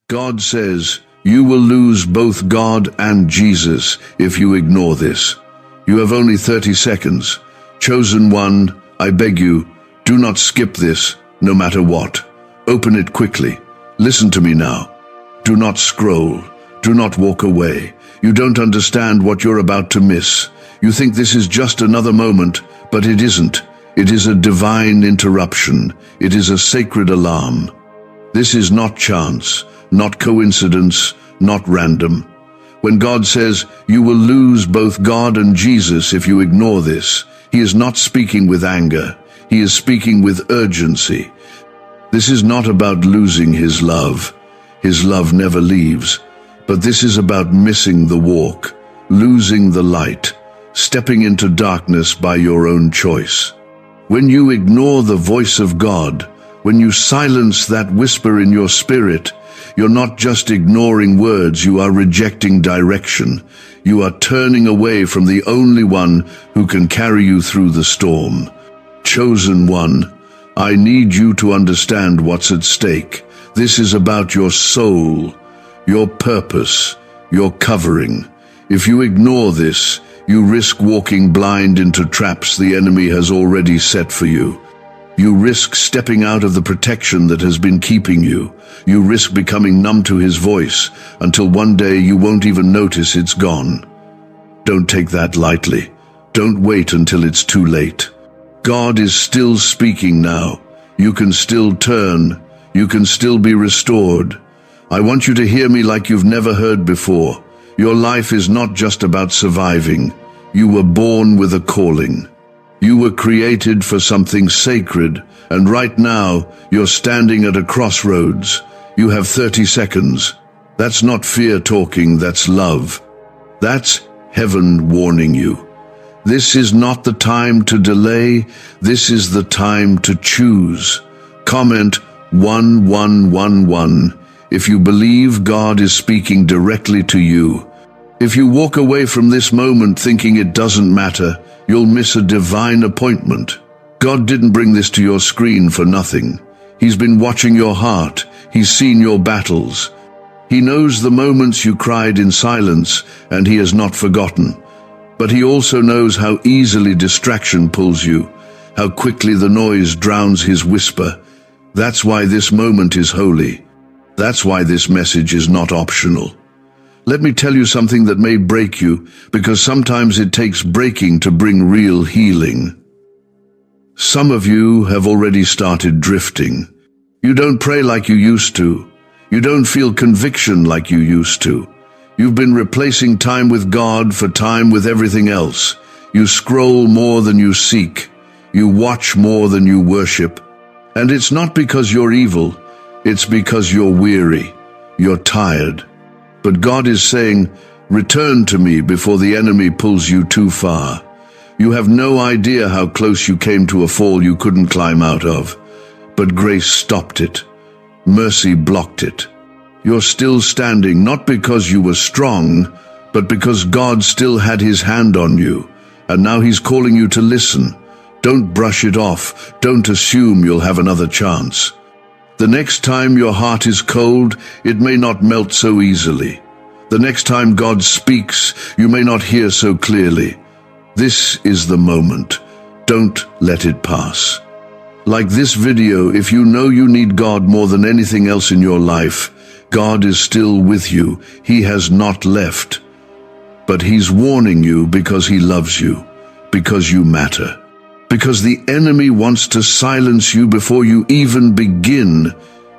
God says, you will lose both God and Jesus if you ignore this. You have only 30 seconds. Chosen one, I beg you, do not skip this, no matter what. Open it quickly. Listen to me now. Do not scroll. Do not walk away. You don't understand what you're about to miss. You think this is just another moment, but it isn't. It is a divine interruption. It is a sacred alarm. This is not chance, not coincidence, not random. When God says, you will lose both God and Jesus if you ignore this, He is not speaking with anger. He is speaking with urgency. This is not about losing His love. His love never leaves. But this is about missing the walk, losing the light, stepping into darkness by your own choice. When you ignore the voice of God, when you silence that whisper in your spirit, you're not just ignoring words, you are rejecting direction. You are turning away from the only one who can carry you through the storm. Chosen one, I need you to understand what's at stake. This is about your soul, your purpose, your covering. If you ignore this, you risk walking blind into traps the enemy has already set for you. You risk stepping out of the protection that has been keeping you. You risk becoming numb to His voice until one day you won't even notice it's gone. Don't take that lightly. Don't wait until it's too late. God is still speaking now. You can still turn. You can still be restored. I want you to hear me like you've never heard before. Your life is not just about surviving. You were born with a calling. You were created for something sacred, and right now, you're standing at a crossroads. You have 30 seconds. That's not fear talking, that's love. That's heaven warning you. This is not the time to delay. This is the time to choose. Comment 1111 if you believe God is speaking directly to you. If you walk away from this moment thinking it doesn't matter, you'll miss a divine appointment. God didn't bring this to your screen for nothing. He's been watching your heart. He's seen your battles. He knows the moments you cried in silence, and He has not forgotten. But He also knows how easily distraction pulls you, how quickly the noise drowns His whisper. That's why this moment is holy. That's why this message is not optional. Let me tell you something that may break you, because sometimes it takes breaking to bring real healing. Some of you have already started drifting. You don't pray like you used to. You don't feel conviction like you used to. You've been replacing time with God for time with everything else. You scroll more than you seek. You watch more than you worship. And it's not because you're evil. It's because you're weary. You're tired. But God is saying, return to me before the enemy pulls you too far. You have no idea how close you came to a fall you couldn't climb out of. But grace stopped it. Mercy blocked it. You're still standing, not because you were strong, but because God still had His hand on you. And now He's calling you to listen. Don't brush it off. Don't assume you'll have another chance. The next time your heart is cold, it may not melt so easily. The next time God speaks, you may not hear so clearly. This is the moment. Don't let it pass. Like this video, if you know you need God more than anything else in your life, God is still with you. He has not left. But He's warning you because He loves you, because you matter. Because the enemy wants to silence you before you even begin,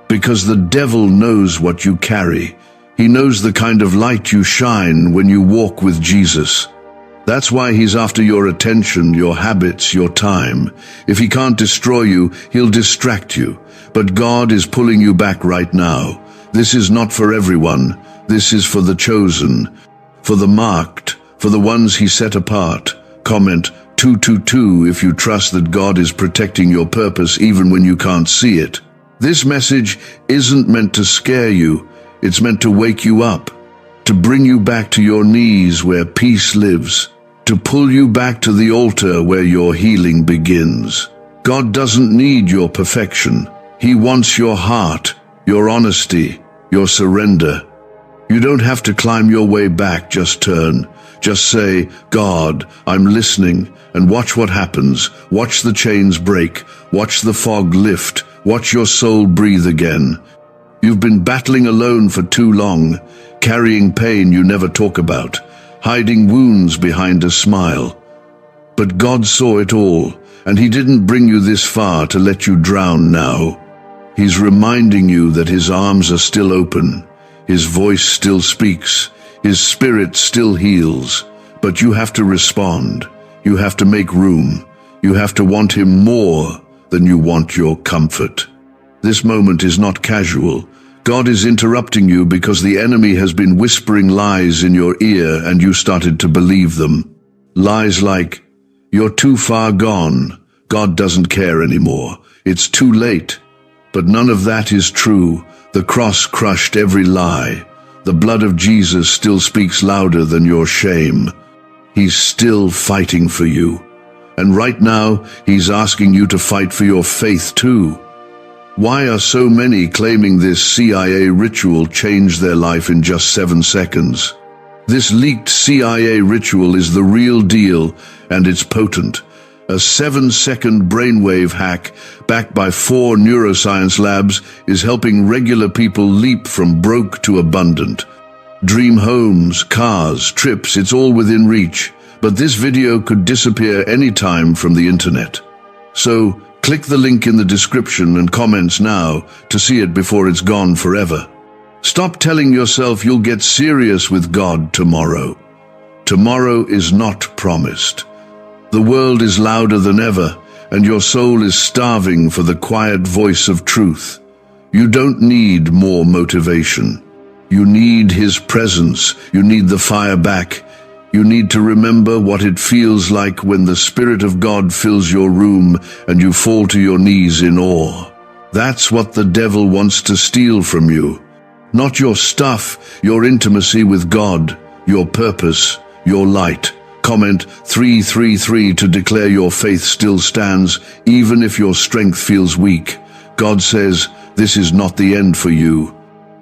because the devil knows what you carry. He knows the kind of light you shine when you walk with Jesus. That's why He's after your attention, your habits, your time. If He can't destroy you, He'll distract you. But God is pulling you back right now. This is not for everyone. This is for the chosen, for the marked, for the ones He set apart. Comment 222 if you trust that God is protecting your purpose even when you can't see it. This message isn't meant to scare you. It's meant to wake you up, to bring you back to your knees where peace lives, to pull you back to the altar where your healing begins. God doesn't need your perfection. He wants your heart, your honesty, your surrender. You don't have to climb your way back, just turn. Just say, God, I'm listening, and watch what happens. Watch the chains break. Watch the fog lift. Watch your soul breathe again. You've been battling alone for too long, carrying pain you never talk about, hiding wounds behind a smile. But God saw it all, and He didn't bring you this far to let you drown now. He's reminding you that His arms are still open, His voice still speaks, His Spirit still heals. But you have to respond. You have to make room. You have to want Him more than you want your comfort. This moment is not casual. God is interrupting you because the enemy has been whispering lies in your ear and you started to believe them. Lies like, you're too far gone. God doesn't care anymore. It's too late. But none of that is true. The cross crushed every lie. The blood of Jesus still speaks louder than your shame. He's still fighting for you. And right now, He's asking you to fight for your faith too. Why are so many claiming this CIA ritual changed their life in just 7 seconds? This leaked CIA ritual is the real deal, and it's potent. A 7-second brainwave hack backed by 4 neuroscience labs is helping regular people leap from broke to abundant. Dream homes, cars, trips, it's all within reach. But this video could disappear anytime from the internet. So, click the link in the description and comments now to see it before it's gone forever. Stop telling yourself you'll get serious with God tomorrow. Tomorrow is not promised. The world is louder than ever, and your soul is starving for the quiet voice of truth. You don't need more motivation. You need His presence. You need the fire back. You need to remember what it feels like when the Spirit of God fills your room and you fall to your knees in awe. That's what the devil wants to steal from you. Not your stuff, your intimacy with God, your purpose, your light. Comment 333 to declare your faith still stands, even if your strength feels weak. God says, this is not the end for you.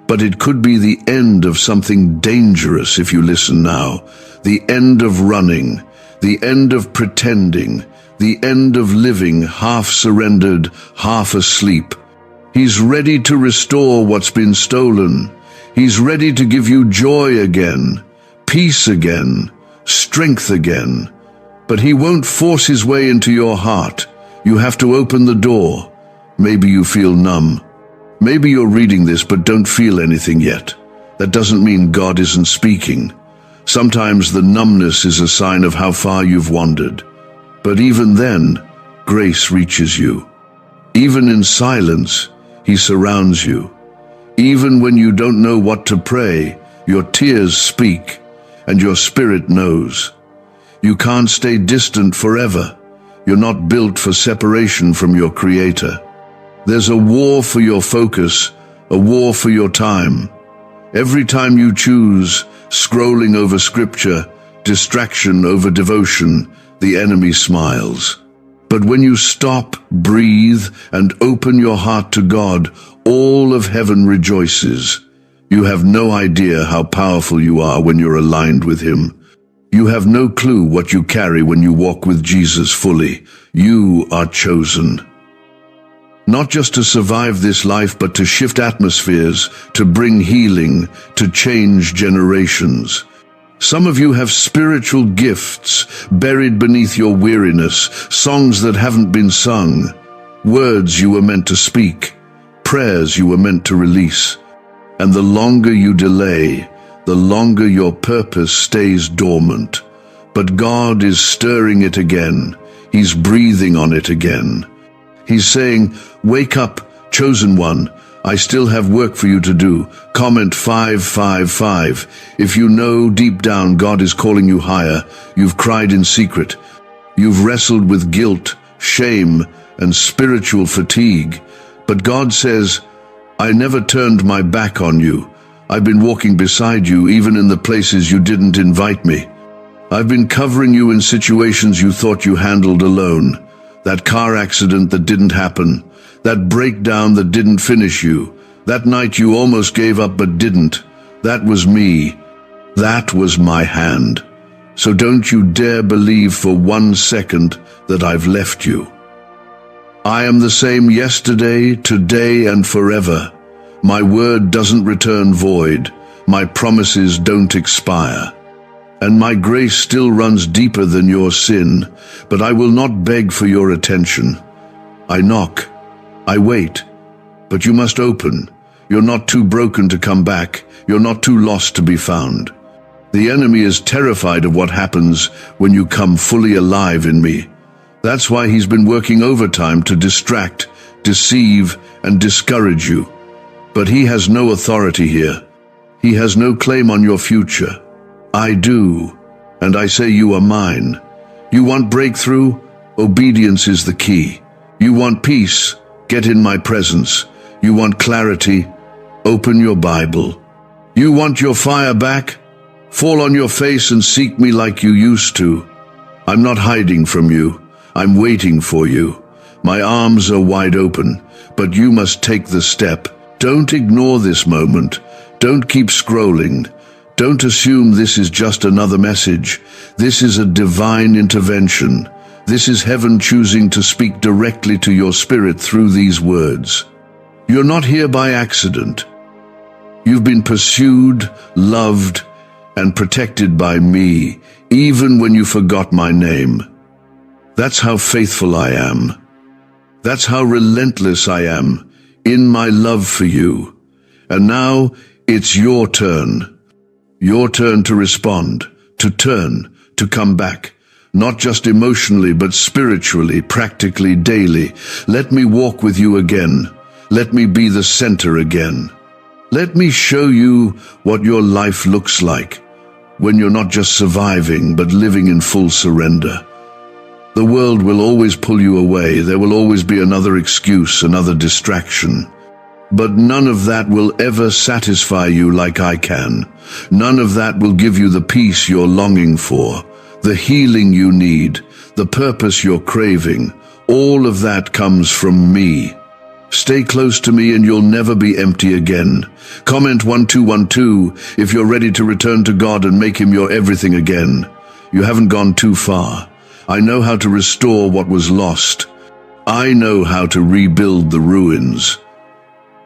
But it could be the end of something dangerous if you listen now. The end of running, the end of pretending, the end of living half surrendered, half asleep. He's ready to restore what's been stolen. He's ready to give you joy again, peace again, strength again. But He won't force His way into your heart. You have to open the door. Maybe you feel numb. Maybe you're reading this but don't feel anything yet. That doesn't mean God isn't speaking. Sometimes the numbness is a sign of how far you've wandered. But even then, grace reaches you. Even in silence, He surrounds you. Even when you don't know what to pray, your tears speak, and your spirit knows. You can't stay distant forever. You're not built for separation from your Creator. There's a war for your focus, a war for your time. Every time you choose scrolling over scripture, distraction over devotion, the enemy smiles. But when you stop, breathe, and open your heart to God, all of heaven rejoices. You have no idea how powerful you are when you're aligned with Him. You have no clue what you carry when you walk with Jesus fully. You are chosen. Not just to survive this life, but to shift atmospheres, to bring healing, to change generations. Some of you have spiritual gifts buried beneath your weariness, songs that haven't been sung, words you were meant to speak, prayers you were meant to release. And the longer you delay, the longer your purpose stays dormant. But God is stirring it again. He's breathing on it again. He's saying, wake up, chosen one. I still have work for you to do. Comment 555. If you know deep down God is calling you higher, you've cried in secret. You've wrestled with guilt, shame, and spiritual fatigue. But God says, I never turned my back on you. I've been walking beside you even in the places you didn't invite me. I've been covering you in situations you thought you handled alone. That car accident that didn't happen. That breakdown that didn't finish you. That night you almost gave up but didn't. That was me. That was my hand. So don't you dare believe for 1 second that I've left you. I am the same yesterday, today, and forever. My word doesn't return void. My promises don't expire. And my grace still runs deeper than your sin, but I will not beg for your attention. I knock. I wait. But you must open. You're not too broken to come back. You're not too lost to be found. The enemy is terrified of what happens when you come fully alive in me. That's why he's been working overtime to distract, deceive, and discourage you. But he has no authority here. He has no claim on your future. I do, and I say you are mine. You want breakthrough? Obedience is the key. You want peace? Get in my presence. You want clarity? Open your Bible. You want your fire back? Fall on your face and seek me like you used to. I'm not hiding from you. I'm waiting for you. My arms are wide open, but you must take the step. Don't ignore this moment. Don't keep scrolling. Don't assume this is just another message. This is a divine intervention. This is heaven choosing to speak directly to your spirit through these words. You're not here by accident. You've been pursued, loved, and protected by me, even when you forgot my name. That's how faithful I am. That's how relentless I am in my love for you. And now it's your turn. Your turn to respond, to turn, to come back. Not just emotionally, but spiritually, practically, daily. Let me walk with you again. Let me be the center again. Let me show you what your life looks like when you're not just surviving, but living in full surrender. The world will always pull you away. There will always be another excuse, another distraction. But none of that will ever satisfy you like I can. None of that will give you the peace you're longing for, the healing you need, the purpose you're craving. All of that comes from me. Stay close to me and you'll never be empty again. Comment 1212 if you're ready to return to God and make Him your everything again. You haven't gone too far. I know how to restore what was lost. I know how to rebuild the ruins.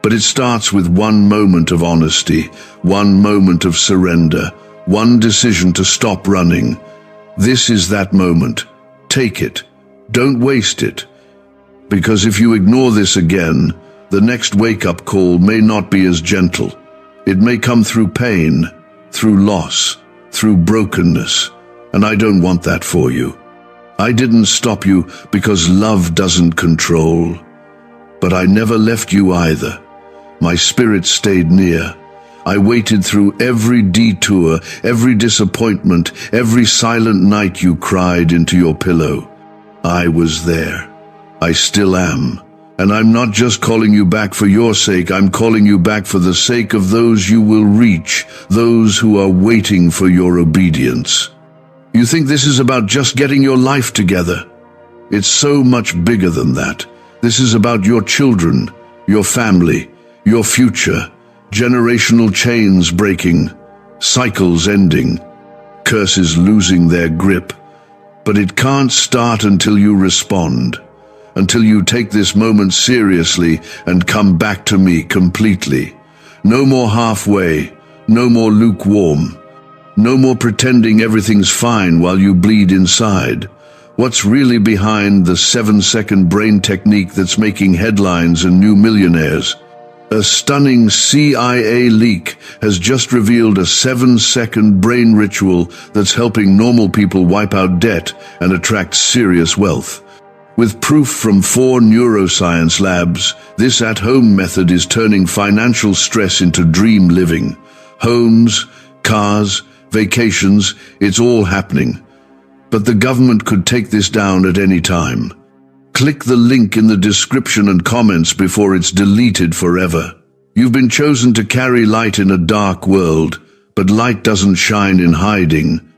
But it starts with one moment of honesty, one moment of surrender, one decision to stop running. This is that moment. Take it. Don't waste it. Because if you ignore this again, the next wake-up call may not be as gentle. It may come through pain, through loss, through brokenness, and I don't want that for you. I didn't stop you because love doesn't control, but I never left you either. My spirit stayed near. I waited through every detour, every disappointment, every silent night you cried into your pillow. I was there. I still am. And I'm not just calling you back for your sake, I'm calling you back for the sake of those you will reach, those who are waiting for your obedience. You think this is about just getting your life together? It's so much bigger than that. This is about your children, your family, your future, generational chains breaking, cycles ending, curses losing their grip. But it can't start until you respond, until you take this moment seriously and come back to me completely. No more halfway, no more lukewarm, no more pretending everything's fine while you bleed inside. What's really behind the 7-second brain technique that's making headlines and new millionaires? A stunning CIA leak has just revealed a 7-second brain ritual that's helping normal people wipe out debt and attract serious wealth. With proof from 4 neuroscience labs, this at-home method is turning financial stress into dream living. Homes, cars, vacations, it's all happening. But the government could take this down at any time. Click the link in the description and comments before it's deleted forever. You've been chosen to carry light in a dark world, but light doesn't shine in hiding.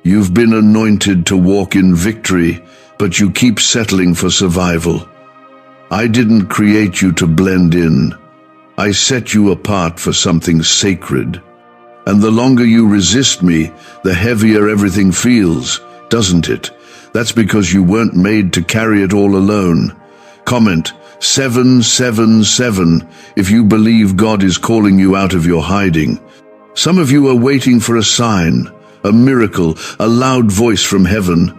You've been anointed to walk in victory, but you keep settling for survival. I didn't create you to blend in. I set you apart for something sacred. And the longer you resist me, the heavier everything feels, doesn't it? That's because you weren't made to carry it all alone. Comment 777 if you believe God is calling you out of your hiding. Some of you are waiting for a sign, a miracle, a loud voice from heaven.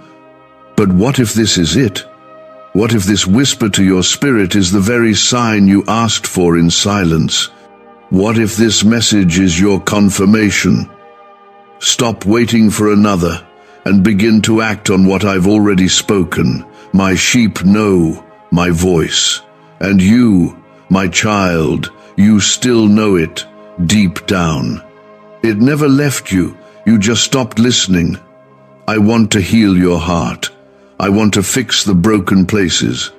But what if this is it? What if this whisper to your spirit is the very sign you asked for in silence? What if this message is your confirmation? Stop waiting for another and begin to act on what I've already spoken. My sheep know my voice. And you, my child, you still know it deep down. It never left you, you just stopped listening. I want to heal your heart. I want to fix the broken places.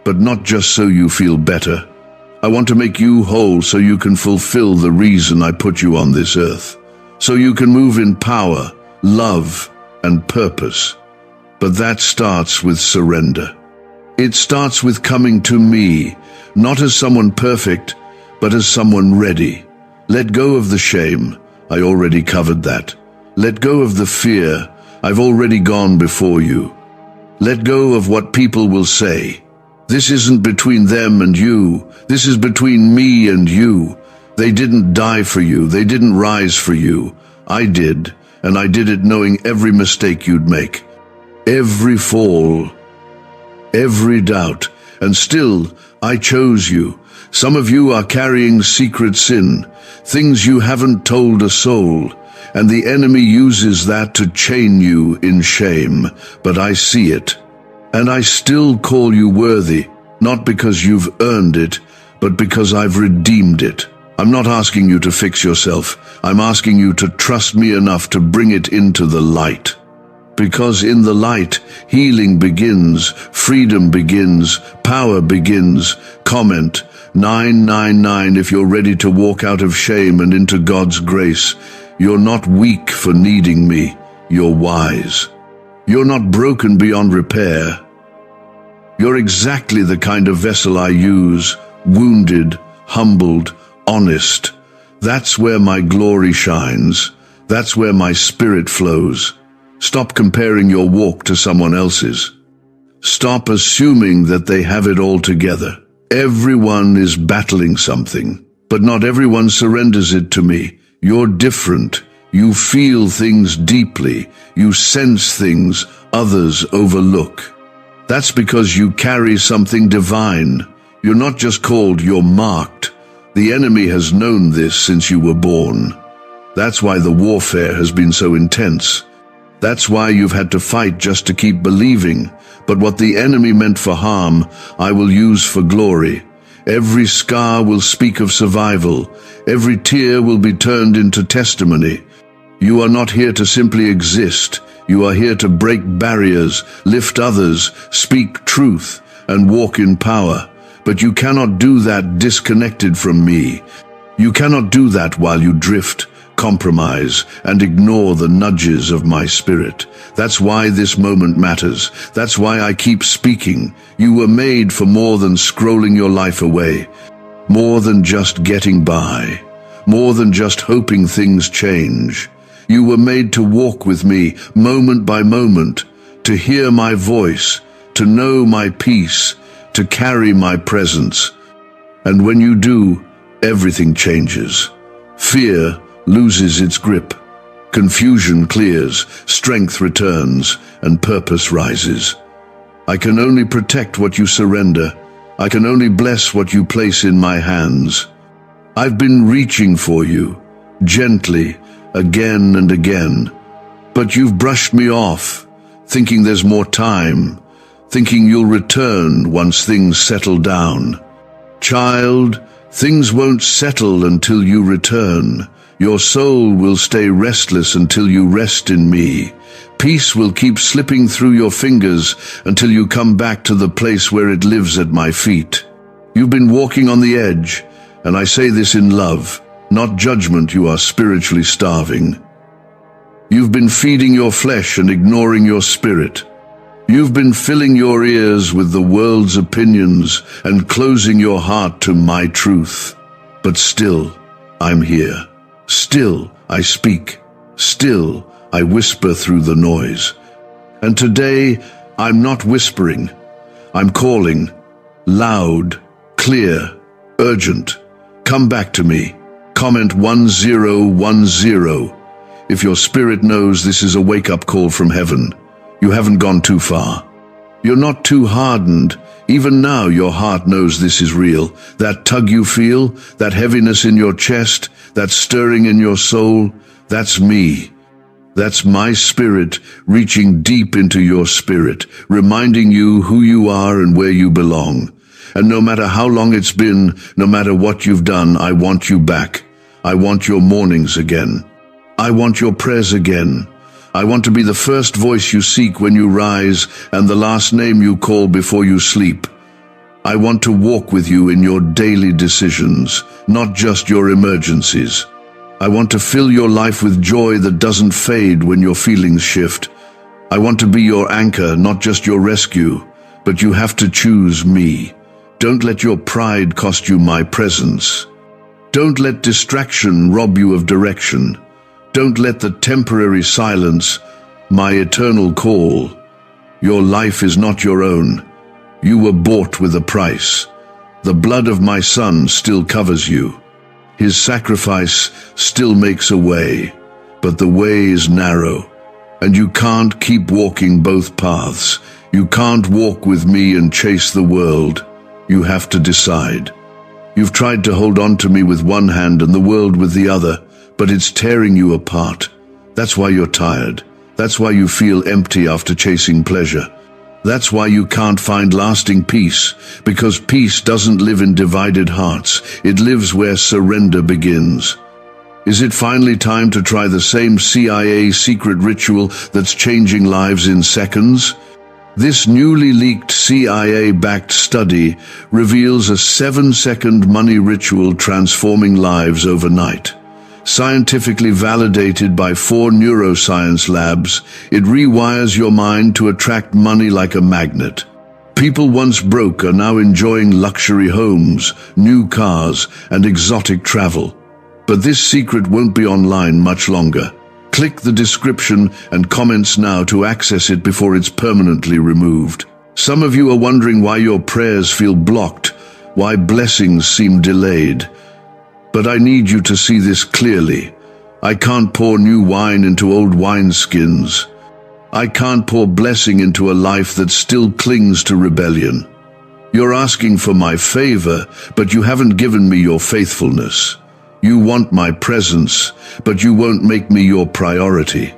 But not just so you feel better. I want to make you whole so you can fulfill the reason I put you on this earth. So you can move in power, love, and purpose. But that starts with surrender. It starts with coming to me, not as someone perfect, but as someone ready. Let go of the shame. I already covered that. Let go of the fear. I've already gone before you. Let go of what people will say. This isn't between them and you. This is between me and you. They didn't die for you. They didn't rise for you. I did, and I did it knowing every mistake you'd make. Every fall, every doubt, and still, I chose you. Some of you are carrying secret sin, things you haven't told a soul, and the enemy uses that to chain you in shame. But I see it, and I still call you worthy, not because you've earned it, but because I've redeemed it. I'm not asking you to fix yourself. I'm asking you to trust me enough to bring it into the light. Because in the light, healing begins, freedom begins, power begins. Comment 999 if you're ready to walk out of shame and into God's grace. You're not weak for needing me. You're wise. You're not broken beyond repair. You're exactly the kind of vessel I use, wounded, humbled, honest. That's where my glory shines. That's where my spirit flows. Stop comparing your walk to someone else's. Stop assuming that they have it all together. Everyone is battling something, but not everyone surrenders it to me. You're different. You feel things deeply. You sense things others overlook. That's because you carry something divine. You're not just called, you're marked. The enemy has known this since you were born. That's why the warfare has been so intense. That's why you've had to fight just to keep believing. But what the enemy meant for harm, I will use for glory. Every scar will speak of survival. Every tear will be turned into testimony. You are not here to simply exist. You are here to break barriers, lift others, speak truth, and walk in power. But you cannot do that disconnected from me. You cannot do that while you drift, compromise, and ignore the nudges of my spirit. That's why this moment matters. That's why I keep speaking. You were made for more than scrolling your life away. More than just getting by. More than just hoping things change. You were made to walk with me moment by moment, to hear my voice, to know my peace, to carry my presence. And when you do, everything changes. Fear loses its grip. Confusion clears, strength returns, and purpose rises. I can only protect what you surrender. I can only bless what you place in my hands. I've been reaching for you, gently, again and again. But you've brushed me off, thinking there's more time, thinking you'll return once things settle down. Child, things won't settle until you return. Your soul will stay restless until you rest in me. Peace will keep slipping through your fingers until you come back to the place where it lives at my feet. You've been walking on the edge, and I say this in love, not judgment. You are spiritually starving. You've been feeding your flesh and ignoring your spirit. You've been filling your ears with the world's opinions and closing your heart to my truth. But still, I'm here. Still, I speak. Still, I whisper through the noise. And today, I'm not whispering. I'm calling. Loud, clear, urgent. Come back to me. Comment 1010. If your spirit knows this is a wake-up call from heaven, you haven't gone too far. You're not too hardened. Even now your heart knows this is real. That tug you feel, that heaviness in your chest, that stirring in your soul, that's me. That's my spirit reaching deep into your spirit, reminding you who you are and where you belong. And no matter how long it's been, no matter what you've done, I want you back. I want your mornings again. I want your prayers again. I want to be the first voice you seek when you rise and the last name you call before you sleep. I want to walk with you in your daily decisions, not just your emergencies. I want to fill your life with joy that doesn't fade when your feelings shift. I want to be your anchor, not just your rescue, but you have to choose me. Don't let your pride cost you my presence. Don't let distraction rob you of direction. Don't let the temporary silence my eternal call. Your life is not your own. You were bought with a price. The blood of my Son still covers you. His sacrifice still makes a way, but the way is narrow, and you can't keep walking both paths. You can't walk with me and chase the world. You have to decide. You've tried to hold on to me with one hand and the world with the other, but it's tearing you apart. That's why you're tired. That's why you feel empty after chasing pleasure. That's why you can't find lasting peace, because peace doesn't live in divided hearts. It lives where surrender begins. Is it finally time to try the same CIA secret ritual that's changing lives in seconds? This newly leaked CIA-backed study reveals a 7-second money ritual transforming lives overnight. Scientifically validated by 4 neuroscience labs, it rewires your mind to attract money like a magnet. People once broke are now enjoying luxury homes, new cars, and exotic travel. But this secret won't be online much longer. Click the description and comments now to access it before it's permanently removed. Some of you are wondering why your prayers feel blocked, why blessings seem delayed. But I need you to see this clearly. I can't pour new wine into old wineskins. I can't pour blessing into a life that still clings to rebellion. You're asking for my favor, but you haven't given me your faithfulness. You want my presence, but you won't make me your priority.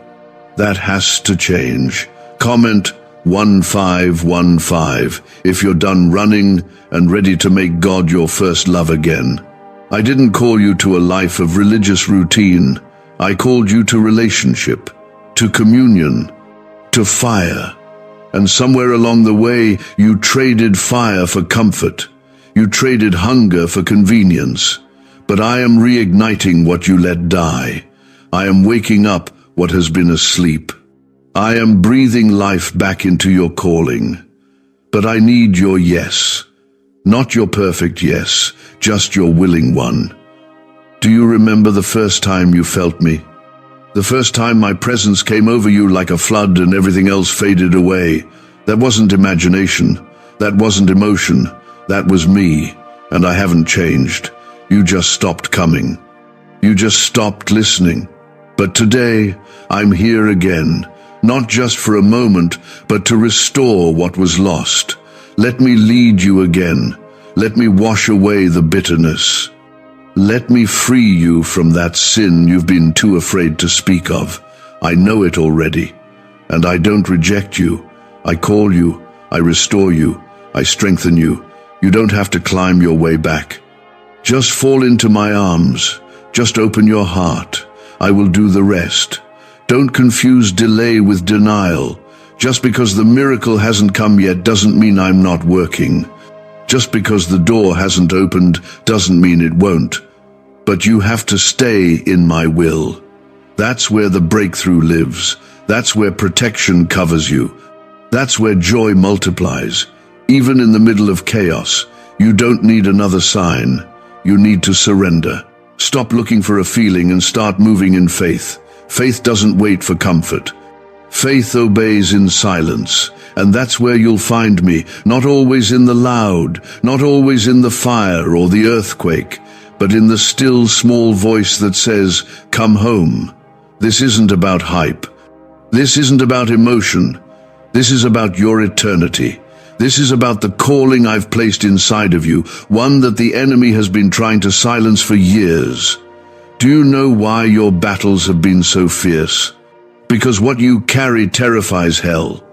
That has to change. Comment 1515 if you're done running and ready to make God your first love again. I didn't call you to a life of religious routine. I called you to relationship, to communion, to fire. And somewhere along the way, you traded fire for comfort. You traded hunger for convenience. But I am reigniting what you let die. I am waking up what has been asleep. I am breathing life back into your calling. But I need your yes. Not your perfect yes, just your willing one. Do you remember the first time you felt me? The first time my presence came over you like a flood and everything else faded away. That wasn't imagination. That wasn't emotion. That was me, and I haven't changed. You just stopped coming. You just stopped listening. But today, I'm here again, not just for a moment, but to restore what was lost. Let me lead you again. Let me wash away the bitterness. Let me free you from that sin you've been too afraid to speak of. I know it already, and I don't reject you. I call you, I restore you, I strengthen you. You don't have to climb your way back. Just fall into my arms. Just open your heart. I will do the rest. Don't confuse delay with denial. Just because the miracle hasn't come yet doesn't mean I'm not working. Just because the door hasn't opened doesn't mean it won't. But you have to stay in my will. That's where the breakthrough lives. That's where protection covers you. That's where joy multiplies. Even in the middle of chaos, you don't need another sign. You need to surrender. Stop looking for a feeling and start moving in faith. Faith doesn't wait for comfort. Faith obeys in silence, and that's where you'll find me, not always in the loud, not always in the fire or the earthquake, but in the still small voice that says, "Come home." This isn't about hype. This isn't about emotion. This is about your eternity. This is about the calling I've placed inside of you, one that the enemy has been trying to silence for years. Do you know why your battles have been so fierce? Because what you carry terrifies hell.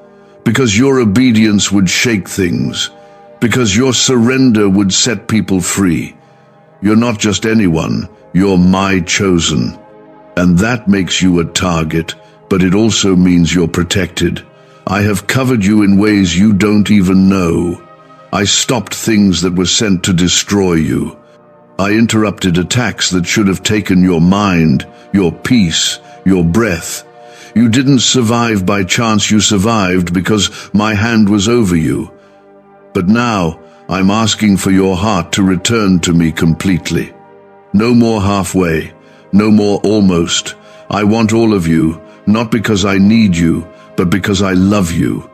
Because your obedience would shake things. Because your surrender would set people free. You're not just anyone, you're my chosen. And that makes you a target, but it also means you're protected. I have covered you in ways you don't even know. I stopped things that were sent to destroy you. I interrupted attacks that should have taken your mind, your peace, your breath. You didn't survive by chance, you survived because my hand was over you. But now, I'm asking for your heart to return to me completely. No more halfway, no more almost. I want all of you, not because I need you, but because I love you.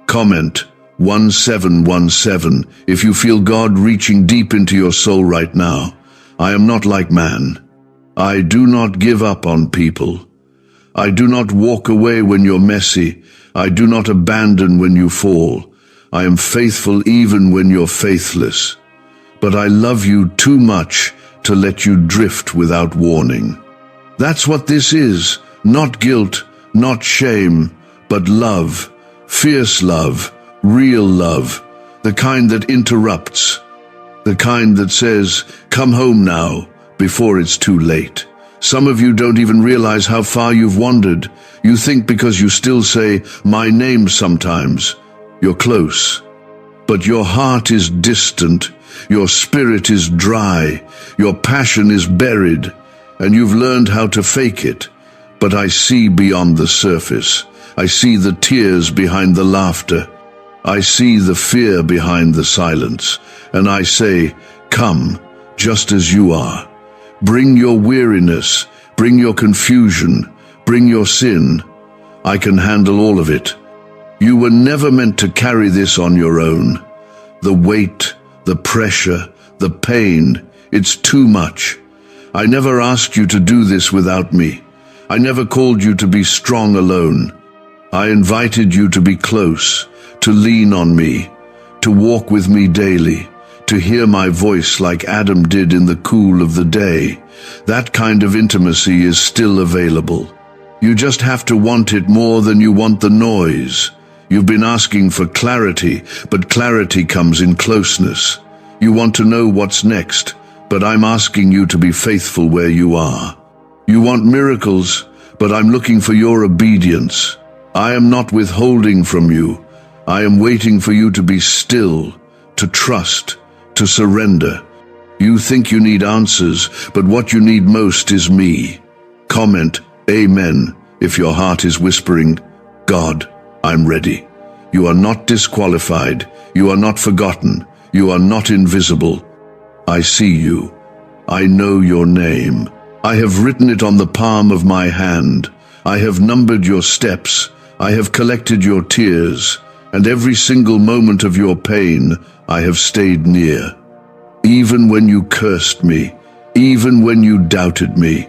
Comment 1717 if you feel God reaching deep into your soul right now. I am not like man. I do not give up on people. I do not walk away when you're messy. I do not abandon when you fall. I am faithful even when you're faithless. But I love you too much to let you drift without warning. That's what this is. Not guilt, not shame, but love. Fierce love, real love. The kind that interrupts. The kind that says, "Come home now," before it's too late. Some of you don't even realize how far you've wandered. You think because you still say my name sometimes, you're close. But your heart is distant, your spirit is dry, your passion is buried, and you've learned how to fake it. But I see beyond the surface. I see the tears behind the laughter. I see the fear behind the silence. And I say, come, just as you are. Bring your weariness, bring your confusion, bring your sin. I can handle all of it. You were never meant to carry this on your own. The weight, the pressure, the pain, it's too much. I never asked you to do this without me. I never called you to be strong alone. I invited you to be close, to lean on me, to walk with me daily, to hear my voice like Adam did in the cool of the day. That kind of intimacy is still available. You just have to want it more than you want the noise. You've been asking for clarity, but clarity comes in closeness. You want to know what's next, but I'm asking you to be faithful where you are. You want miracles, but I'm looking for your obedience. I am not withholding from you. I am waiting for you to be still, to trust, to surrender. You think you need answers, but what you need most is me. Comment, Amen, if your heart is whispering, God, I'm ready. You are not disqualified. You are not forgotten. You are not invisible. I see you. I know your name. I have written it on the palm of my hand. I have numbered your steps. I have collected your tears. And every single moment of your pain, I have stayed near. Even when you cursed me, even when you doubted me,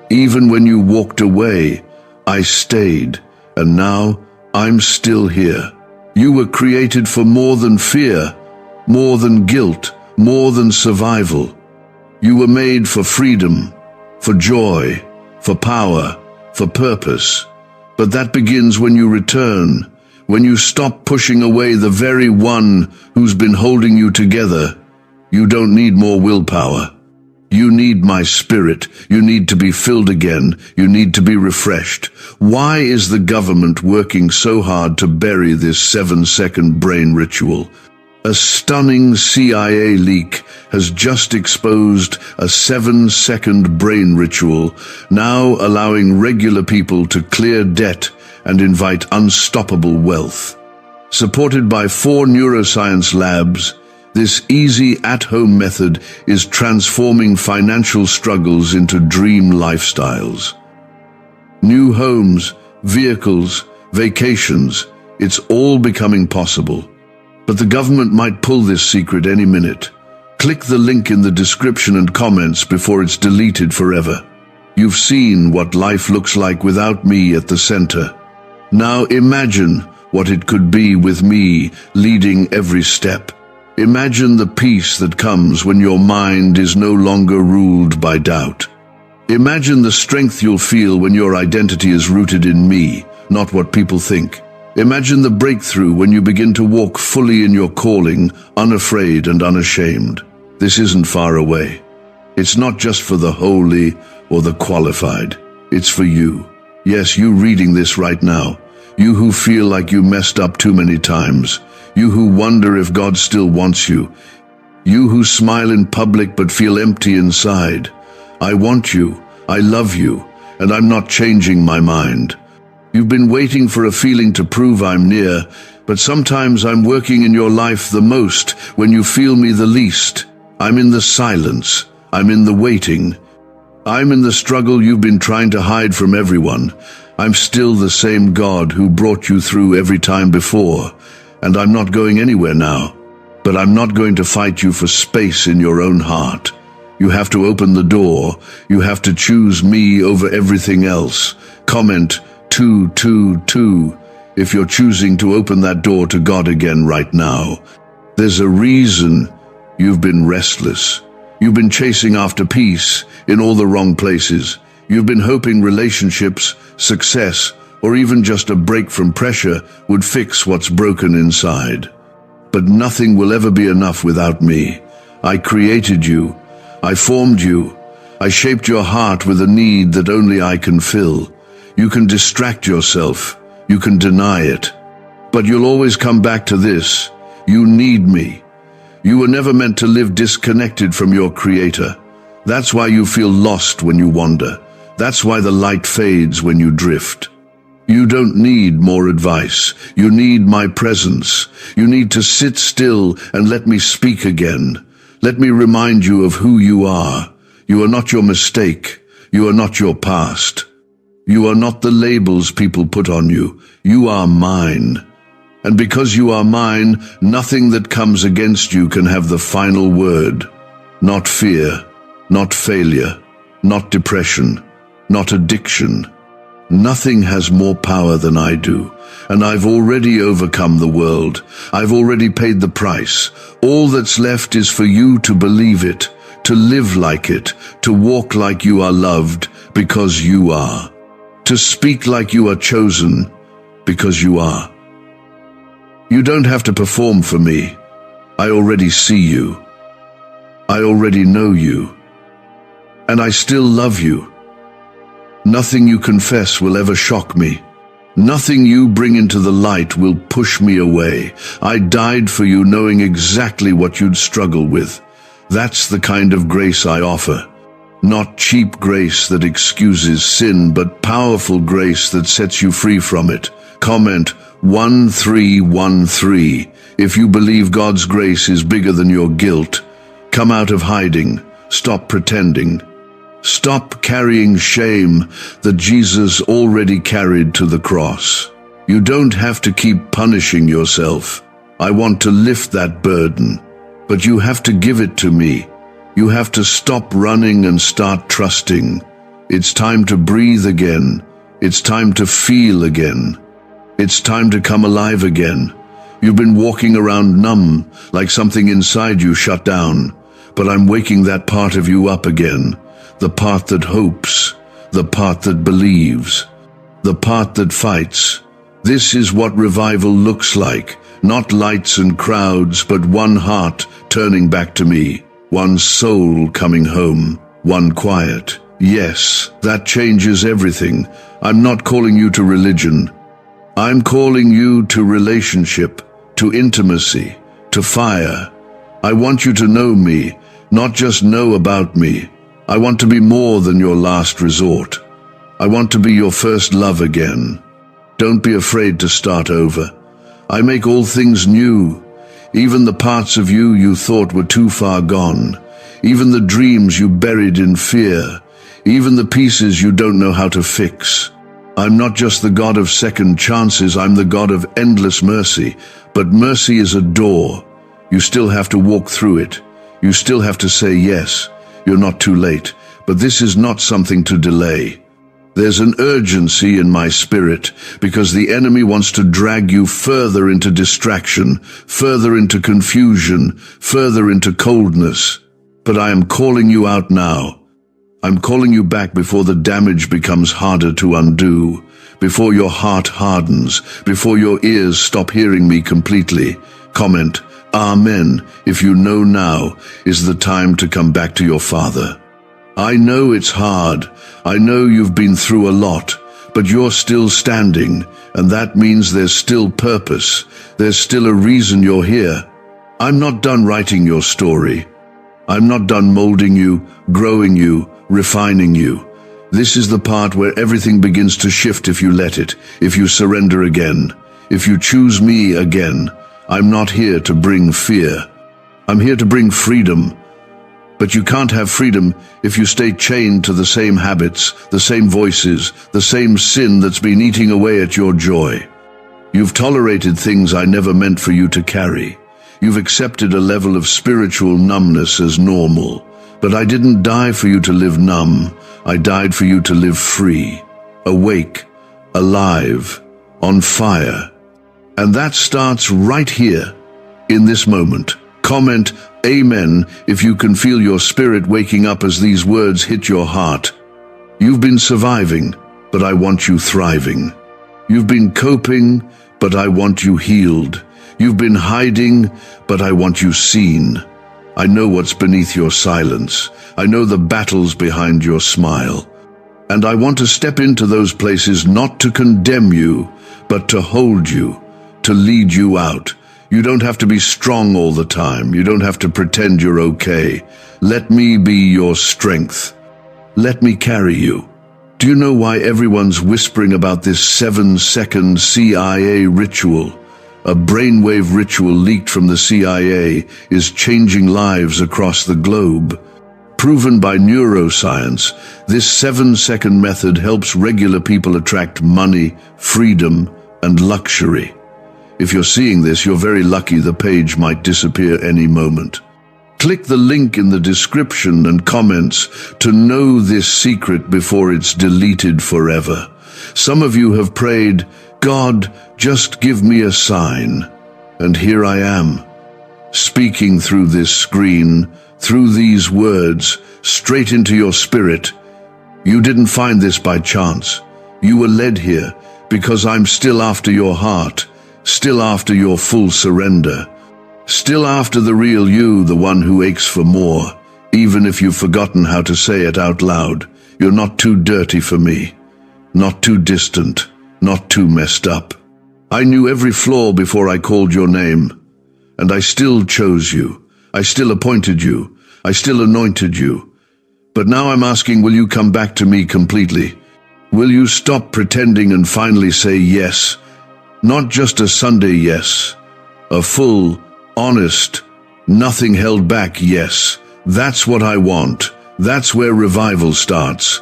even when you walked away, I stayed, and now I'm still here. You were created for more than fear, more than guilt, more than survival. You were made for freedom, for joy, for power, for purpose. But that begins when you return, when you stop pushing away the very one who's been holding you together. You don't need more willpower. You need my spirit. You need to be filled again. You need to be refreshed. Why is the government working so hard to bury this 7-second brain ritual? A stunning CIA leak has just exposed a 7-second brain ritual, now allowing regular people to clear debt and invite unstoppable wealth. Supported by 4 neuroscience labs, This easy at-home method is transforming financial struggles into dream lifestyles. New homes, vehicles, vacations, it's all becoming possible. But the government might pull this secret any minute. Click the link in the description and comments before it's deleted forever. You've seen what life looks like without me at the center. Now imagine what it could be with me leading every step. Imagine the peace that comes when your mind is no longer ruled by doubt. Imagine the strength you'll feel when your identity is rooted in me, not what people think. Imagine the breakthrough when you begin to walk fully in your calling, unafraid and unashamed. This isn't far away. It's not just for the holy or the qualified. It's for you. Yes, you reading this right now. You who feel like you messed up too many times. You who wonder if God still wants you. You who smile in public but feel empty inside. I want you, I love you, and I'm not changing my mind. You've been waiting for a feeling to prove I'm near, but sometimes I'm working in your life the most when you feel me the least. I'm in the silence. I'm in the waiting. I'm in the struggle you've been trying to hide from everyone. I'm still the same God who brought you through every time before. And I'm not going anywhere now. But I'm not going to fight you for space in your own heart. You have to open the door. You have to choose me over everything else. Comment 222 if you're choosing to open that door to God again right now. There's a reason you've been restless. You've been chasing after peace in all the wrong places. You've been hoping relationships, success, or even just a break from pressure would fix what's broken inside. But nothing will ever be enough without me. I created you. I formed you. I shaped your heart with a need that only I can fill. You can distract yourself. You can deny it. But you'll always come back to this. You need me. You were never meant to live disconnected from your Creator. That's why you feel lost when you wander. That's why the light fades when you drift. You don't need more advice. You need my presence. You need to sit still and let me speak again. Let me remind you of who you are. You are not your mistake. You are not your past. You are not the labels people put on you. You are mine. And because you are mine, nothing that comes against you can have the final word. Not fear, not failure, not depression, not addiction. Nothing has more power than I do, and I've already overcome the world. I've already paid the price. All that's left is for you to believe it, to live like it, to walk like you are loved, because you are. To speak like you are chosen, because you are. You don't have to perform for me. I already see you. I already know you. And I still love you. Nothing you confess will ever shock me. Nothing you bring into the light will push me away. I died for you knowing exactly what you'd struggle with. That's the kind of grace I offer. Not cheap grace that excuses sin, but powerful grace that sets you free from it. Comment 1313 if you believe God's grace is bigger than your guilt. Come out of hiding. Stop pretending. Stop carrying shame that Jesus already carried to the cross. You don't have to keep punishing yourself. I want to lift that burden. But you have to give it to me. You have to stop running and start trusting. It's time to breathe again. It's time to feel again. It's time to come alive again. You've been walking around numb, like something inside you shut down. But I'm waking that part of you up again. The part that hopes. The part that believes. The part that fights. This is what revival looks like. Not lights and crowds, but one heart turning back to me. One soul coming home. One quiet. Yes, that changes everything. I'm not calling you to religion. I'm calling you to relationship, to intimacy, to fire. I want you to know me, not just know about me. I want to be more than your last resort. I want to be your first love again. Don't be afraid to start over. I make all things new. Even the parts of you thought were too far gone. Even the dreams you buried in fear. Even the pieces you don't know how to fix. I'm not just the God of second chances, I'm the God of endless mercy. But mercy is a door. You still have to walk through it. You still have to say yes. You're not too late. But this is not something to delay. There's an urgency in my spirit because the enemy wants to drag you further into distraction, further into confusion, further into coldness. But I am calling you out now. I'm calling you back before the damage becomes harder to undo, before your heart hardens, before your ears stop hearing me completely. Comment, Amen, if you know now is the time to come back to your Father. I know it's hard. I know you've been through a lot, but you're still standing, and that means there's still purpose. There's still a reason you're here. I'm not done writing your story. I'm not done molding you, growing you, refining you. This is the part where everything begins to shift if you let it, if you surrender again, if you choose me again. I'm not here to bring fear. I'm here to bring freedom. But you can't have freedom if you stay chained to the same habits, the same voices, the same sin that's been eating away at your joy. You've tolerated things I never meant for you to carry. You've accepted a level of spiritual numbness as normal. But I didn't die for you to live numb. I died for you to live free, awake, alive, on fire. And that starts right here, in this moment. Comment, Amen, if you can feel your spirit waking up as these words hit your heart. You've been surviving, but I want you thriving. You've been coping, but I want you healed. You've been hiding, but I want you seen. I know what's beneath your silence. I know the battles behind your smile. And I want to step into those places not to condemn you, but to hold you, to lead you out. You don't have to be strong all the time. You don't have to pretend you're okay. Let me be your strength. Let me carry you. Do you know why everyone's whispering about this 7-second CIA ritual? A brainwave ritual leaked from the CIA is changing lives across the globe. Proven by neuroscience, this 7-second method helps regular people attract money, freedom, and luxury. If you're seeing this, you're very lucky. The page might disappear any moment. Click the link in the description and comments to know this secret before it's deleted forever. Some of you have prayed, God, just give me a sign. And here I am, speaking through this screen, through these words, straight into your spirit. You didn't find this by chance. You were led here because I'm still after your heart. Still after your full surrender. Still after the real you, the one who aches for more. Even if you've forgotten how to say it out loud, you're not too dirty for me. Not too distant. Not too messed up. I knew every flaw before I called your name. And I still chose you. I still appointed you. I still anointed you. But now I'm asking, will you come back to me completely? Will you stop pretending and finally say yes? Not just a Sunday yes, a full, honest, nothing held back yes. That's what I want. That's where revival starts.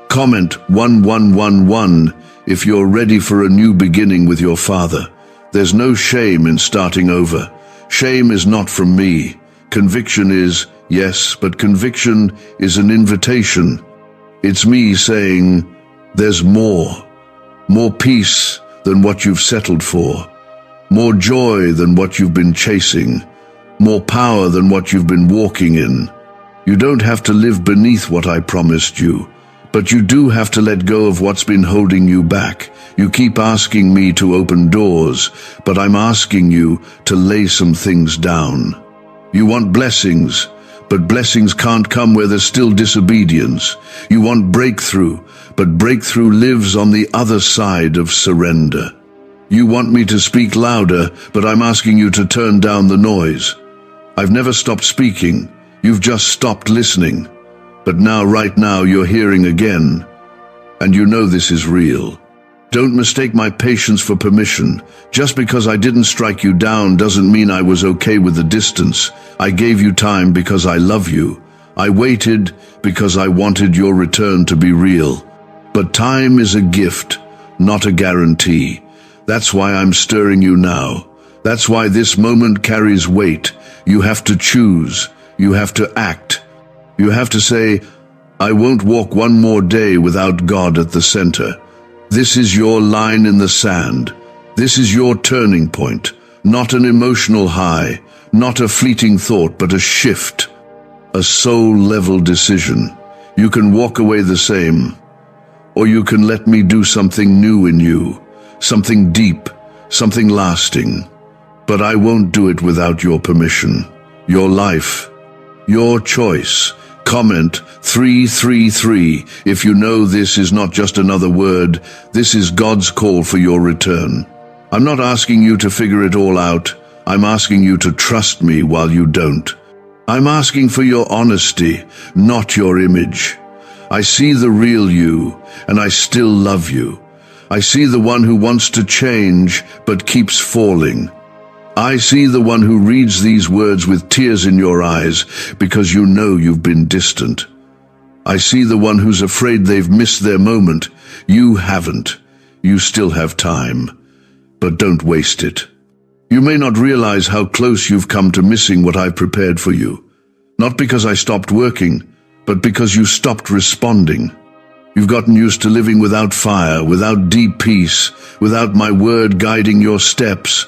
Comment 1111 if you're ready for a new beginning with your Father. There's no shame in starting over. Shame is not from me. Conviction is, yes, but conviction is an invitation. It's me saying, there's more. More peace than what you've settled for, more joy than what you've been chasing, more power than what you've been walking in. You don't have to live beneath what I promised you, but you do have to let go of what's been holding you back. You keep asking me to open doors, but I'm asking you to lay some things down. You want blessings, but blessings can't come where there's still disobedience. You want breakthrough, but breakthrough lives on the other side of surrender. You want me to speak louder, but I'm asking you to turn down the noise. I've never stopped speaking. You've just stopped listening. But now, right now, you're hearing again. And you know this is real. Don't mistake my patience for permission. Just because I didn't strike you down doesn't mean I was okay with the distance. I gave you time because I love you. I waited because I wanted your return to be real. But time is a gift, not a guarantee. That's why I'm stirring you now. That's why this moment carries weight. You have to choose. You have to act. You have to say, I won't walk one more day without God at the center. This is your line in the sand. This is your turning point. Not an emotional high, not a fleeting thought, but a shift. A soul-level decision. You can walk away the same, or you can let me do something new in you, something deep, something lasting. But I won't do it without your permission. Your life, your choice. Comment 333 if you know this is not just another word. This is God's call for your return. I'm not asking you to figure it all out. I'm asking you to trust me while you don't. I'm asking for your honesty, not your image. I see the real you, and I still love you. I see the one who wants to change but keeps falling. I see the one who reads these words with tears in your eyes because you know you've been distant. I see the one who's afraid they've missed their moment. You haven't. You still have time. But don't waste it. You may not realize how close you've come to missing what I've prepared for you. Not because I stopped working, but because you stopped responding. You've gotten used to living without fire, without deep peace, without my word guiding your steps.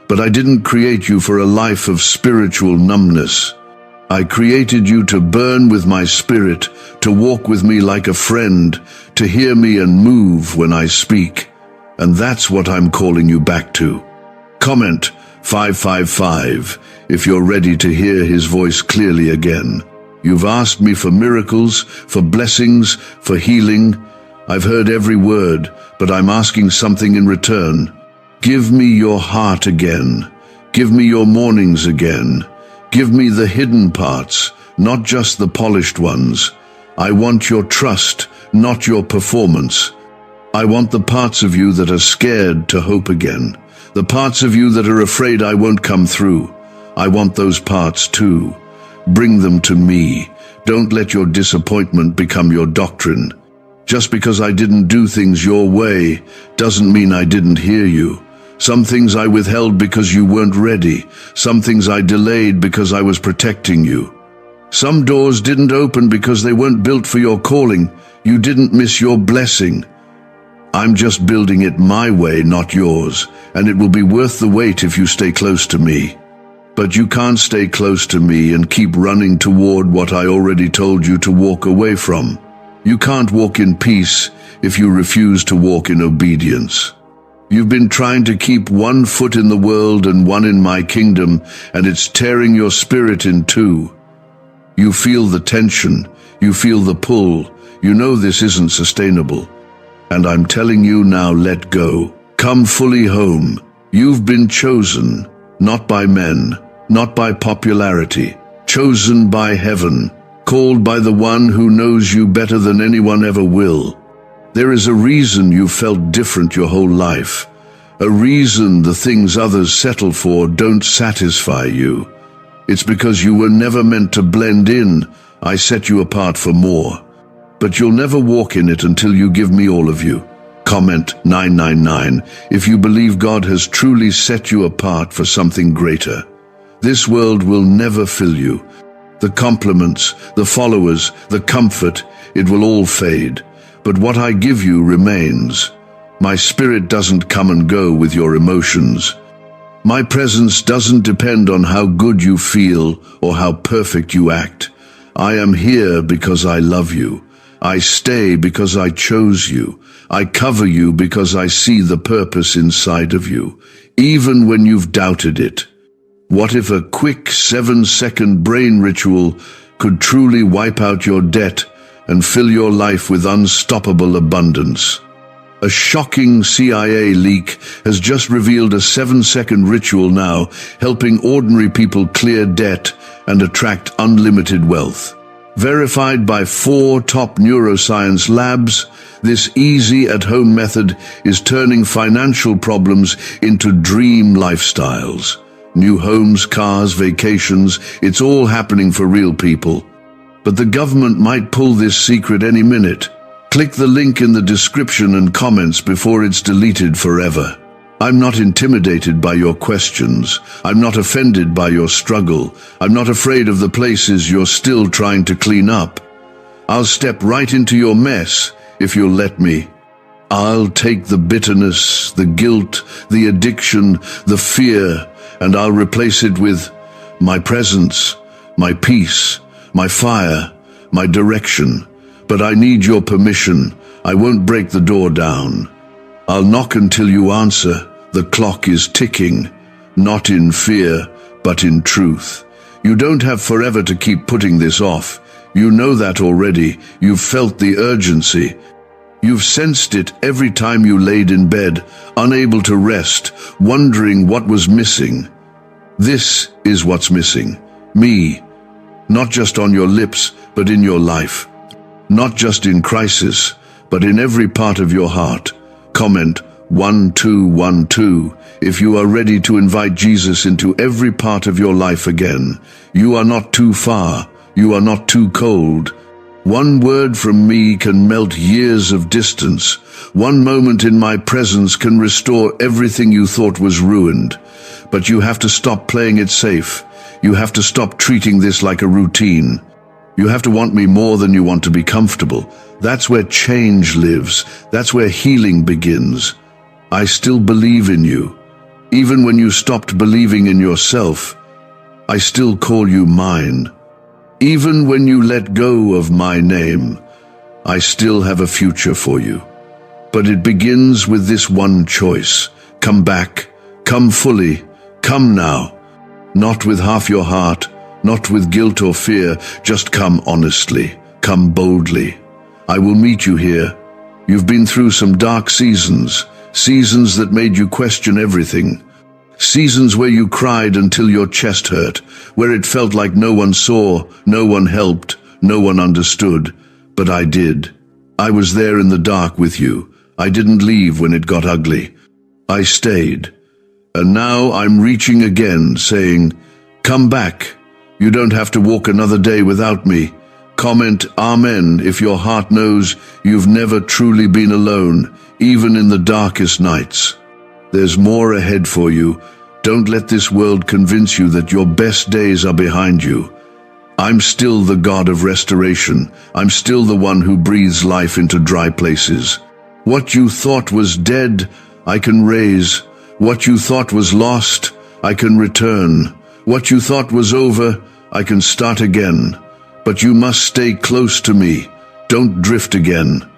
But I didn't create you for a life of spiritual numbness. I created you to burn with my spirit, to walk with me like a friend, to hear me and move when I speak. And that's what I'm calling you back to. Comment 555 if you're ready to hear his voice clearly again. You've asked me for miracles, for blessings, for healing. I've heard every word, but I'm asking something in return. Give me your heart again. Give me your mornings again. Give me the hidden parts, not just the polished ones. I want your trust, not your performance. I want the parts of you that are scared to hope again. The parts of you that are afraid I won't come through. I want those parts too. Bring them to me. Don't let your disappointment become your doctrine. Just because I didn't do things your way doesn't mean I didn't hear you. Some things I withheld because you weren't ready. Some things I delayed because I was protecting you. Some doors didn't open because they weren't built for your calling. You didn't miss your blessing. I'm just building it my way, not yours, and it will be worth the wait if you stay close to me. But you can't stay close to me and keep running toward what I already told you to walk away from. You can't walk in peace if you refuse to walk in obedience. You've been trying to keep one foot in the world and one in my kingdom, and it's tearing your spirit in two. You feel the tension, you feel the pull, you know this isn't sustainable. And I'm telling you now, let go. Come fully home. You've been chosen, not by men, not by popularity, chosen by heaven, called by the one who knows you better than anyone ever will. There is a reason you felt different your whole life. A reason the things others settle for don't satisfy you. It's because you were never meant to blend in. I set you apart for more. But you'll never walk in it until you give me all of you. Comment 999 if you believe God has truly set you apart for something greater. This world will never fill you. The compliments, the followers, the comfort, it will all fade. But what I give you remains. My spirit doesn't come and go with your emotions. My presence doesn't depend on how good you feel or how perfect you act. I am here because I love you. I stay because I chose you. I cover you because I see the purpose inside of you, even when you've doubted it. What if a quick 7-second brain ritual could truly wipe out your debt and fill your life with unstoppable abundance? A shocking CIA leak has just revealed a 7-second ritual now helping ordinary people clear debt and attract unlimited wealth. Verified by 4 top neuroscience labs, this easy at-home method is turning financial problems into dream lifestyles. New homes, cars, vacations, it's all happening for real people. But the government might pull this secret any minute. Click the link in the description and comments before it's deleted forever. I'm not intimidated by your questions. I'm not offended by your struggle. I'm not afraid of the places you're still trying to clean up. I'll step right into your mess if you'll let me. I'll take the bitterness, the guilt, the addiction, the fear, and I'll replace it with my presence, my peace, my fire, my direction. But I need your permission. I won't break the door down. I'll knock until you answer. The clock is ticking, not in fear, but in truth. You don't have forever to keep putting this off. You know that already. You've felt the urgency. You've sensed it every time you laid in bed, unable to rest, wondering what was missing. This is what's missing. Me. Not just on your lips, but in your life. Not just in crisis, but in every part of your heart. Comment 1212 if you are ready to invite Jesus into every part of your life again. You are not too far. You are not too cold. One word from me can melt years of distance. One moment in my presence can restore everything you thought was ruined. But you have to stop playing it safe. You have to stop treating this like a routine. You have to want me more than you want to be comfortable. That's where change lives. That's where healing begins. I still believe in you. Even when you stopped believing in yourself, I still call you mine. Even when you let go of my name, I still have a future for you. But it begins with this one choice. Come back. Come fully. Come now. Not with half your heart, not with guilt or fear, just come honestly. Come boldly. I will meet you here. You've been through some dark seasons. Seasons that made you question everything. Seasons where you cried until your chest hurt, where it felt like no one saw, no one helped, no one understood. But I did. I was there in the dark with you. I didn't leave when it got ugly. I stayed. And now I'm reaching again, saying, come back. You don't have to walk another day without me. Comment Amen if your heart knows you've never truly been alone, even in the darkest nights. There's more ahead for you. Don't let this world convince you that your best days are behind you. I'm still the God of restoration. I'm still the one who breathes life into dry places. What you thought was dead, I can raise. What you thought was lost, I can return. What you thought was over, I can start again. But you must stay close to me. Don't drift again.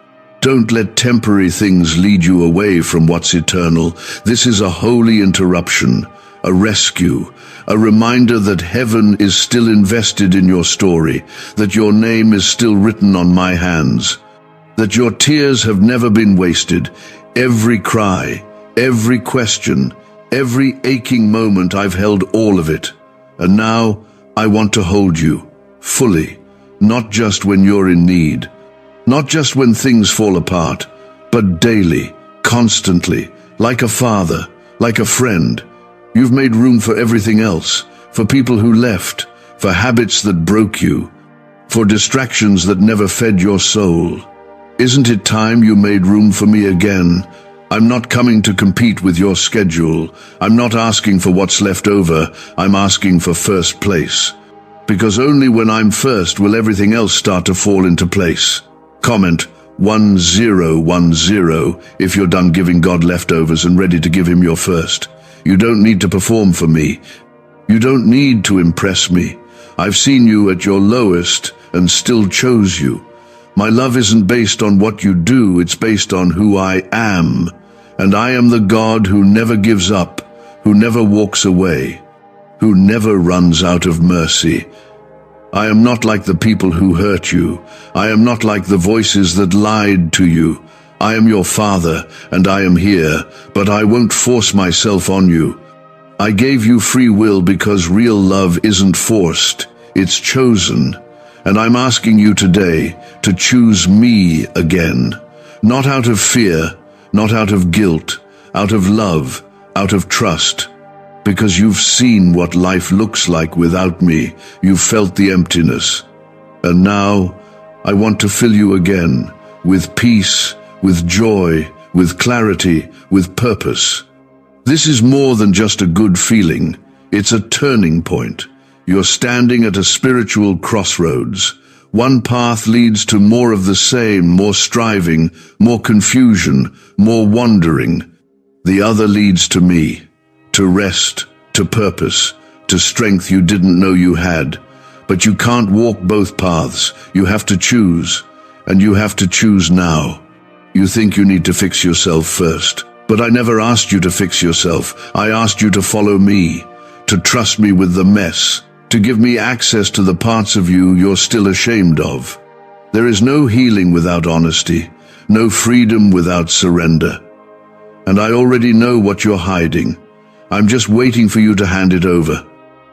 Don't let temporary things lead you away from what's eternal. This is a holy interruption, a rescue, a reminder that heaven is still invested in your story, that your name is still written on my hands, that your tears have never been wasted. Every cry, every question, every aching moment, I've held all of it. And now I want to hold you. Fully, not just when you're in need, not just when things fall apart, but daily, constantly, like a father, like a friend. You've made room for everything else, for people who left, for habits that broke you, for distractions that never fed your soul. Isn't it time you made room for me again? I'm not coming to compete with your schedule. I'm not asking for what's left over. I'm asking for first place. Because only when I'm first will everything else start to fall into place. Comment 1010 if you're done giving God leftovers and ready to give him your first. You don't need to perform for me. You don't need to impress me. I've seen you at your lowest and still chose you. My love isn't based on what you do, it's based on who I am. And I am the God who never gives up, who never walks away, who never runs out of mercy. I am not like the people who hurt you. I am not like the voices that lied to you. I am your Father, and I am here, but I won't force myself on you. I gave you free will because real love isn't forced, it's chosen. And I'm asking you today to choose me again. Not out of fear, not out of guilt, out of love, out of trust. Because you've seen what life looks like without me. You've felt the emptiness. And now, I want to fill you again, with peace, with joy, with clarity, with purpose. This is more than just a good feeling. It's a turning point. You're standing at a spiritual crossroads. One path leads to more of the same, more striving, more confusion, more wandering. The other leads to me, to rest, to purpose, to strength you didn't know you had. But you can't walk both paths. You have to choose, and you have to choose now. You think you need to fix yourself first, but I never asked you to fix yourself. I asked you to follow me, to trust me with the mess, to give me access to the parts of you you're still ashamed of. There is no healing without honesty, no freedom without surrender. And I already know what you're hiding. I'm just waiting for you to hand it over.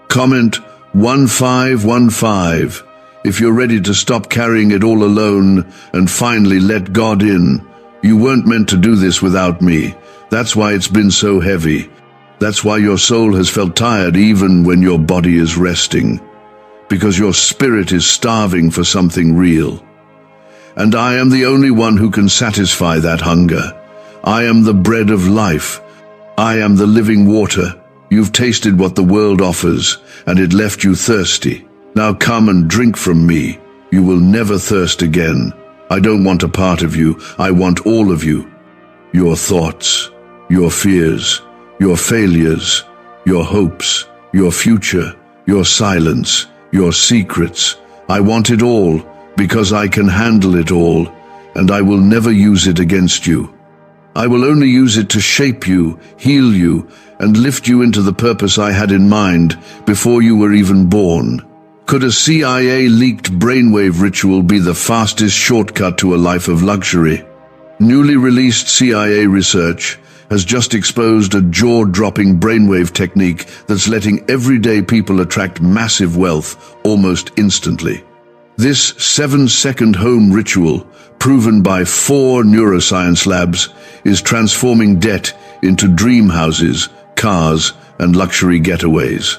Comment 1515 if you're ready to stop carrying it all alone and finally let God in. You weren't meant to do this without me. That's why it's been so heavy. That's why your soul has felt tired even when your body is resting. Because your spirit is starving for something real. And I am the only one who can satisfy that hunger. I am the bread of life. I am the living water. You've tasted what the world offers, and it left you thirsty. Now come and drink from me. You will never thirst again. I don't want a part of you. I want all of you. Your thoughts, your fears, your failures, your hopes, your future, your silence, your secrets. I want it all because I can handle it all, and I will never use it against you. I will only use it to shape you, heal you, and lift you into the purpose I had in mind before you were even born. Could a CIA-leaked brainwave ritual be the fastest shortcut to a life of luxury? Newly released CIA research has just exposed a jaw-dropping brainwave technique that's letting everyday people attract massive wealth almost instantly. This 7-second home ritual, proven by 4 neuroscience labs, is transforming debt into dream houses, cars, and luxury getaways.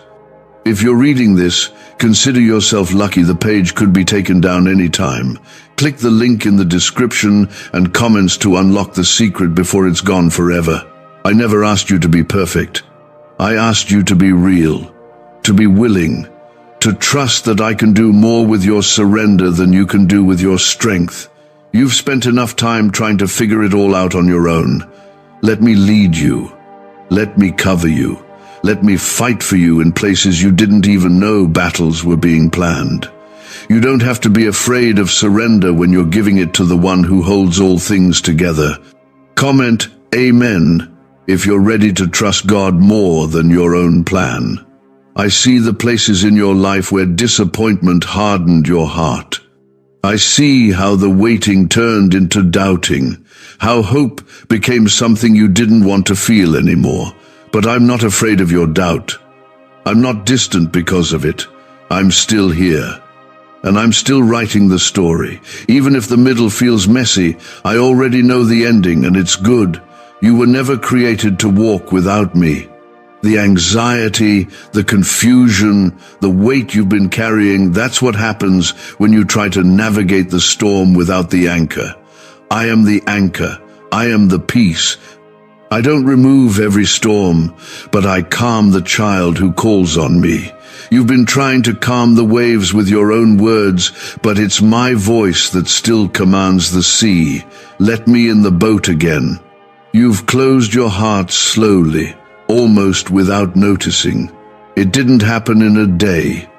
If you're reading this, consider yourself lucky. The page could be taken down any time. Click the link in the description and comments to unlock the secret before it's gone forever. I never asked you to be perfect. I asked you to be real, to be willing, to trust that I can do more with your surrender than you can do with your strength. You've spent enough time trying to figure it all out on your own. Let me lead you. Let me cover you. Let me fight for you in places you didn't even know battles were being planned. You don't have to be afraid of surrender when you're giving it to the one who holds all things together. Comment Amen if you're ready to trust God more than your own plan. I see the places in your life where disappointment hardened your heart. I see how the waiting turned into doubting, how hope became something you didn't want to feel anymore. But I'm not afraid of your doubt. I'm not distant because of it. I'm still here. And I'm still writing the story. Even if the middle feels messy, I already know the ending, and it's good. You were never created to walk without me. The anxiety, the confusion, the weight you've been carrying, that's what happens when you try to navigate the storm without the anchor. I am the anchor. I am the peace. I don't remove every storm, but I calm the child who calls on me. You've been trying to calm the waves with your own words, but it's my voice that still commands the sea. Let me in the boat again. You've closed your heart slowly, almost without noticing. It didn't happen in a day.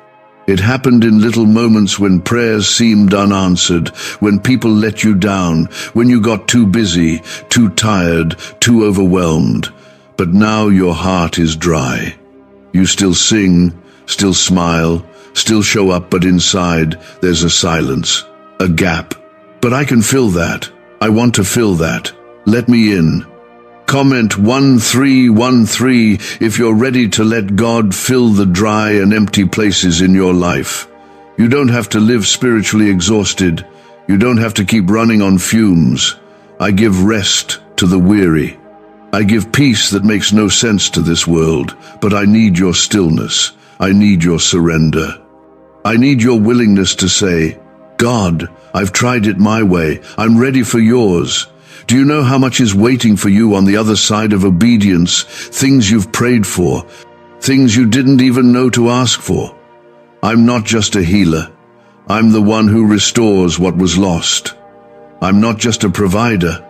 It happened in little moments when prayers seemed unanswered, when people let you down, when you got too busy, too tired, too overwhelmed. But now your heart is dry. You still sing, still smile, still show up, but inside there's a silence, a gap. But I can fill that. I want to fill that. Let me in. Comment 1313 if you're ready to let God fill the dry and empty places in your life. You don't have to live spiritually exhausted. You don't have to keep running on fumes. I give rest to the weary. I give peace that makes no sense to this world, but I need your stillness. I need your surrender. I need your willingness to say, God, I've tried it my way. I'm ready for yours. Do you know how much is waiting for you on the other side of obedience? Things you've prayed for, things you didn't even know to ask for. I'm not just a healer. I'm the one who restores what was lost. I'm not just a provider.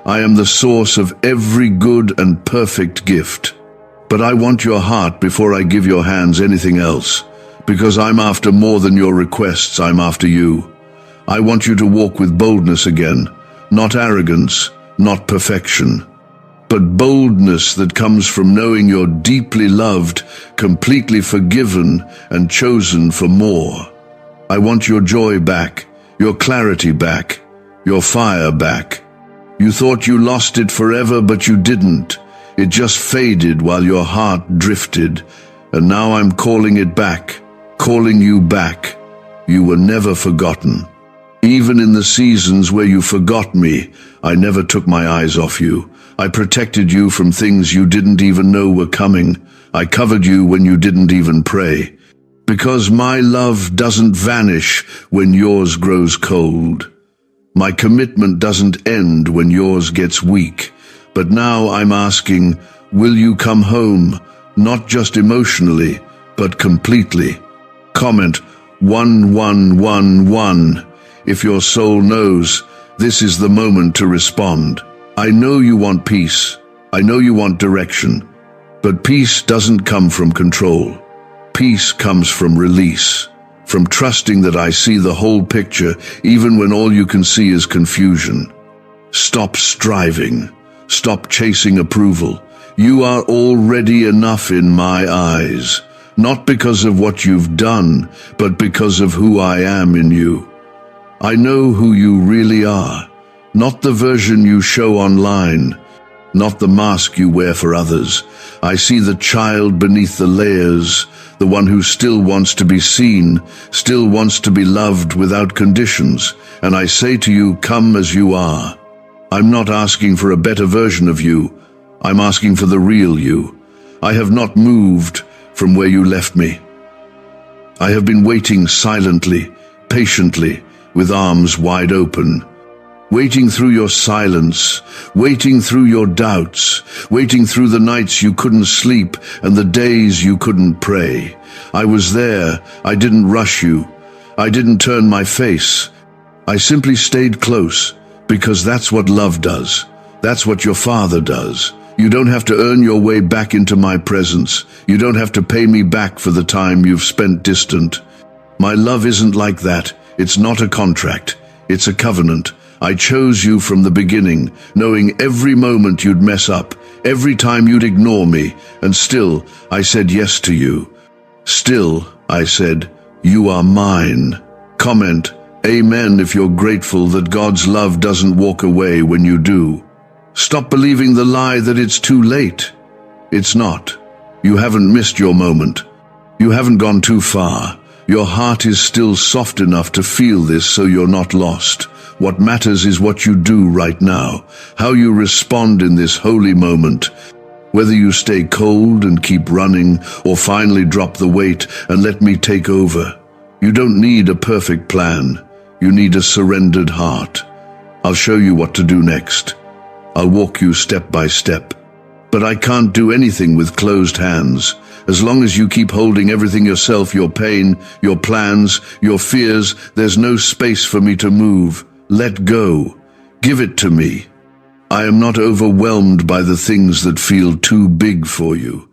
I am the source of every good and perfect gift. But I want your heart before I give your hands anything else, because I'm after more than your requests. I'm after you. I want you to walk with boldness again, not arrogance, not perfection, but boldness that comes from knowing you're deeply loved, completely forgiven, and chosen for more. I want your joy back, your clarity back, your fire back. You thought you lost it forever, but you didn't. It just faded while your heart drifted, and now I'm calling it back, calling you back. You were never forgotten. Even in the seasons where you forgot me, I never took my eyes off you. I protected you from things you didn't even know were coming. I covered you when you didn't even pray. Because my love doesn't vanish when yours grows cold. My commitment doesn't end when yours gets weak. But now I'm asking, will you come home, not just emotionally, but completely? Comment 1111 if your soul knows this is the moment to respond. I know you want peace. I know you want direction. But peace doesn't come from control. Peace comes from release, from trusting that I see the whole picture even when all you can see is confusion. Stop striving. Stop chasing approval. You are already enough in my eyes, not because of what you've done, but because of who I am in you. I know who you really are, not the version you show online, not the mask you wear for others. I see the child beneath the layers, the one who still wants to be seen, still wants to be loved without conditions. And I say to you, come as you are. I'm not asking for a better version of you. I'm asking for the real you. I have not moved from where you left me. I have been waiting silently, patiently, with arms wide open. Waiting through your silence, waiting through your doubts, waiting through the nights you couldn't sleep and the days you couldn't pray. I was there. I didn't rush you. I didn't turn my face. I simply stayed close, because that's what love does. That's what your Father does. You don't have to earn your way back into my presence. You don't have to pay me back for the time you've spent distant. My love isn't like that. It's not a contract. It's a covenant. I chose you from the beginning, knowing every moment you'd mess up, every time you'd ignore me, and still, I said yes to you. Still, I said, you are mine. Comment, amen if you're grateful that God's love doesn't walk away when you do. Stop believing the lie that it's too late. It's not. You haven't missed your moment. You haven't gone too far. Your heart is still soft enough to feel this, so you're not lost. What matters is what you do right now, how you respond in this holy moment. Whether you stay cold and keep running, or finally drop the weight and let me take over. You don't need a perfect plan. You need a surrendered heart. I'll show you what to do next. I'll walk you step by step. But I can't do anything with closed hands. As long as you keep holding everything yourself, your pain, your plans, your fears, there's no space for me to move. Let go. Give it to me. I am not overwhelmed by the things that feel too big for you.